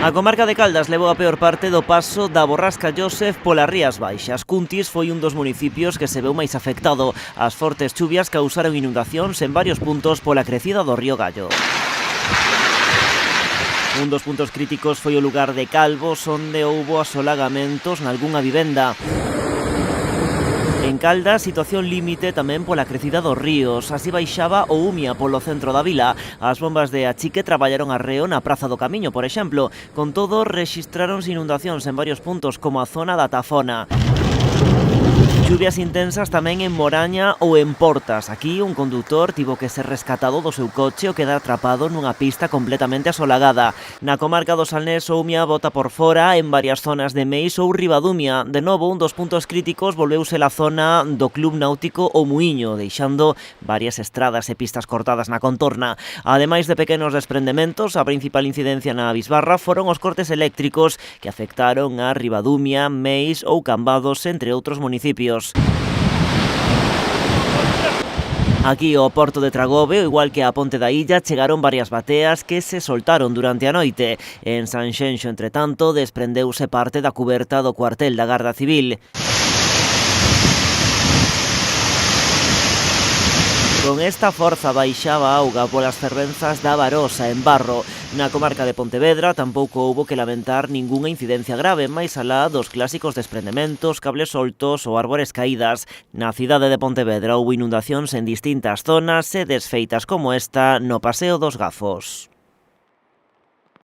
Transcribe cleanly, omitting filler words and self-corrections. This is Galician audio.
A comarca de Caldas levou a peor parte do paso da borrasca Joseph polas Rías Baixas. Cuntis foi un dos municipios que se veu máis afectado. As fortes chuvias causaron inundacións en varios puntos pola crecida do río Gallo. Un dos puntos críticos foi o lugar de Calvos, onde houbo asolagamentos nalgunha vivenda. En Caldas, situación límite tamén pola crecida dos ríos. Así baixaba o Umia polo centro da vila. As bombas de achique traballaron arreo na Praza do Camiño, por exemplo. Con todo, rexistráronse inundacións en varios puntos, como a zona da Tafona. Lluvias intensas tamén en Moraña ou en Portas. Aquí un condutor tivo que ser rescatado do seu coche ou quedar atrapado nunha pista completamente asolagada. Na comarca do Salnés, o Umia bota por fora en varias zonas de Meis ou Ribadumia. De novo, un dos puntos críticos volveuse a zona do Club Náutico O Muiño, deixando varias estradas e pistas cortadas na contorna. Ademais de pequenos desprendementos, a principal incidencia na Bisbarra foron os cortes eléctricos que afectaron a Ribadumia, Meis ou Cambados, entre outros municipios. Aquí ao porto de Tragobe, igual que a Ponte da Illa, chegaron varias bateas que se soltaron durante a noite. En Sanxenxo, entre tanto, desprendeuse parte da cuberta do cuartel da Garda Civil. Con esta forza baixaba a auga polas fervenzas da Barosa, en Barro. Na comarca de Pontevedra tampouco houbo que lamentar ningunha incidencia grave, máis alá dos clásicos desprendementos, cables soltos ou árbores caídas. Na cidade de Pontevedra houbo inundacións en distintas zonas e desfeitas como esta no Paseo dos Gafos.